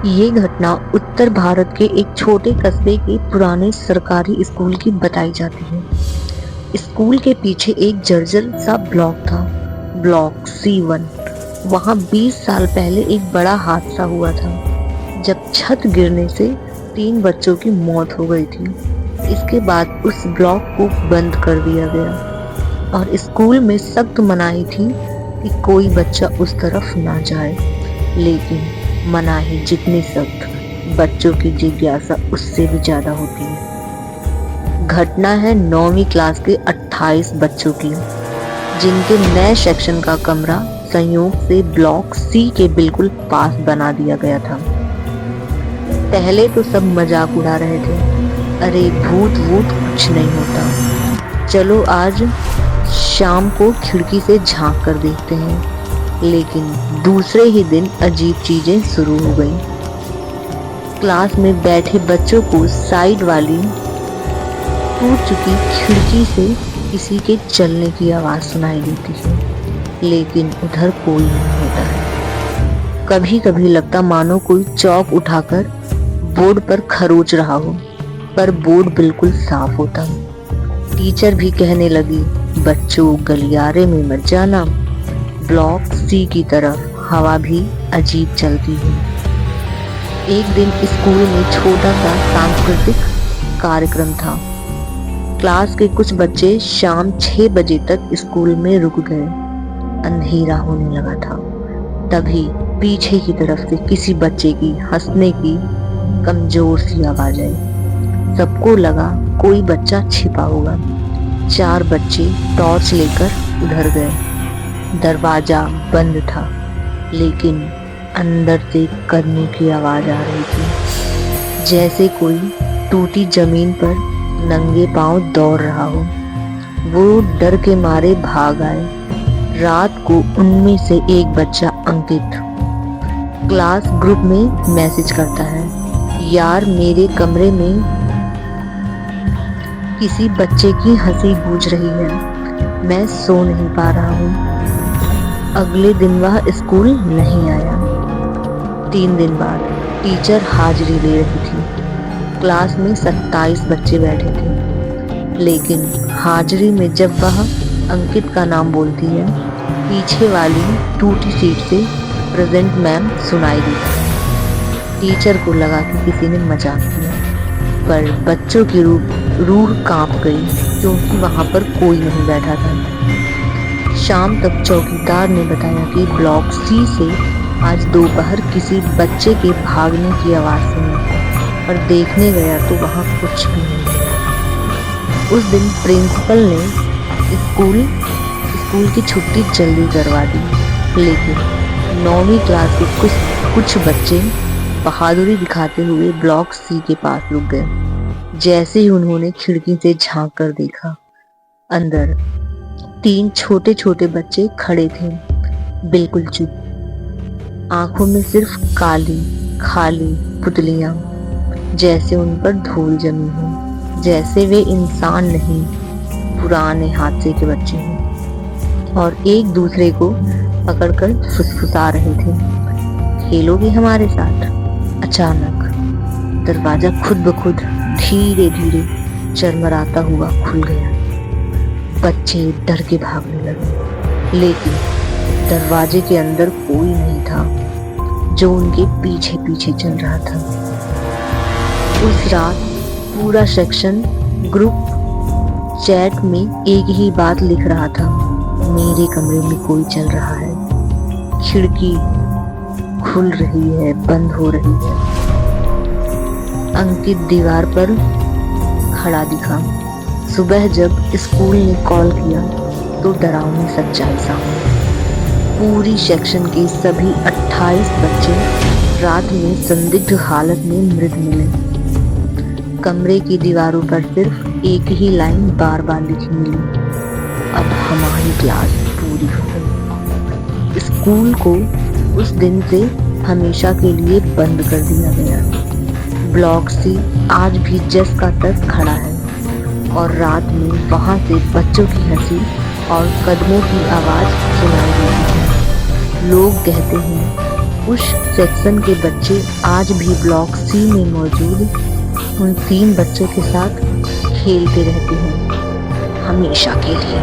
ये घटना उत्तर भारत के एक छोटे कस्बे के पुराने सरकारी स्कूल की बताई जाती है। स्कूल के पीछे एक जर्जर सा ब्लॉक था, ब्लॉक C1। वहां 20 साल पहले एक बड़ा हादसा हुआ था, जब छत गिरने से 3 बच्चों की मौत हो गई थी। इसके बाद उस ब्लॉक को बंद कर दिया गया और स्कूल में सख्त मनाही थी कि कोई बच्चा उस तरफ ना जाए। लेकिन मनाही जितनी सख्त, बच्चों की जिज्ञासा उससे भी ज्यादा होती है। घटना है 9वीं क्लास के 28 बच्चों की, जिनके नए सेक्शन का कमरा संयोग से ब्लॉक C के बिल्कुल पास बना दिया गया था। पहले तो सब मजाक उड़ा रहे थे, अरे भूत वूत कुछ नहीं होता, चलो आज शाम को खिड़की से झांक कर देखते हैं। लेकिन दूसरे ही दिन अजीब चीजें शुरू हो गई। क्लास में बैठे बच्चों को साइड वाली टूट चुकी खिड़की से किसी के चलने की आवाज सुनाई देती है, लेकिन उधर कोई नहीं होता है। कभी कभी लगता मानो कोई चौक उठाकर बोर्ड पर खरोच रहा हो, पर बोर्ड बिल्कुल साफ होता। टीचर भी कहने लगी, बच्चों गलियारे में मत जाना, ब्लॉक C की तरफ हवा भी अजीब चलती है। एक दिन स्कूल में छोटा सा सांस्कृतिक कार्यक्रम था। क्लास के कुछ बच्चे शाम 6 बजे तक स्कूल में रुक गए। अंधेरा होने लगा था। तभी पीछे की तरफ से किसी बच्चे की हंसने की कमजोर सी आवाज आई। सबको लगा कोई बच्चा छिपा होगा। 4 बच्चे टॉर्च लेकर उधर गए। दरवाजा बंद था, लेकिन अंदर से कदमों की आवाज आ रही थी, जैसे कोई टूटी जमीन पर नंगे पांव दौड़ रहा हो। वो डर के मारे भाग आए। रात को उनमें से एक बच्चा अंकित क्लास ग्रुप में मैसेज करता है, यार मेरे कमरे में किसी बच्चे की हंसी गूंज रही है, मैं सो नहीं पा रहा हूँ। अगले दिन वह स्कूल नहीं आया। 3 दिन बाद टीचर हाजिरी ले रही थी। क्लास में 27 बच्चे बैठे थे, लेकिन हाजिरी में जब वह अंकित का नाम बोलती है, पीछे वाली टूटी सीट से प्रेजेंट मैम सुनाई देती है। टीचर को लगा कि किसी ने मजाक किया, पर बच्चों की रूह कांप गई, क्योंकि वहां पर कोई नहीं बैठा था। शाम तक चौकीदार ने बताया कि ब्लॉक C से आज दोपहर किसी बच्चे के भागने की आवाज सुनी, और देखने गया तो वहां कुछ भी नहीं था। उस दिन प्रिंसिपल ने स्कूल की छुट्टी जल्दी करवा दी, लेकिन 9वीं क्लास के कुछ बच्चे बहादुरी दिखाते हुए ब्लॉक C के पास रुक गए। जैसे ही उन्होंने खिड़की से झांक कर देखा, अंदर 3 छोटे छोटे बच्चे खड़े थे, बिल्कुल चुप। आंखों में सिर्फ काली खाली पुतलियां, जैसे उन पर धूल जमी हो, जैसे वे इंसान नहीं, पुराने हादसे के बच्चे हैं। और एक दूसरे को पकड़कर फुसफुसा रहे थे, खेलोगे हमारे साथ। अचानक दरवाजा खुद ब खुद धीरे धीरे चरमराता हुआ खुल गया। बच्चे डर के भागने लगे, लेकिन दरवाजे के अंदर कोई नहीं था, जो उनके पीछे पीछे चल रहा था। उस रात पूरा सेक्शन ग्रुप चैट में एक ही बात लिख रहा था, मेरे कमरे में कोई चल रहा है, खिड़की खुल रही है, बंद हो रही है। अंकित दीवार पर खड़ा दिखा। सुबह जब स्कूल ने कॉल किया तो डरावनी सच्चाई सामने। पूरी सेक्शन के सभी 28 बच्चे रात में संदिग्ध हालत में मृत मिले। कमरे की दीवारों पर सिर्फ एक ही लाइन बार बार लिखी मिली, अब हमारी क्लास पूरी हो गई। स्कूल को उस दिन से हमेशा के लिए बंद कर दिया गया। ब्लॉक C आज भी जस का तस खड़ा है, और रात में वहां से बच्चों की हंसी और कदमों की आवाज सुनाई देती है। लोग कहते हैं उस सेक्शन के बच्चे आज भी ब्लॉक सी में मौजूद उन 3 बच्चों के साथ खेलते रहते हैं, हमेशा के लिए।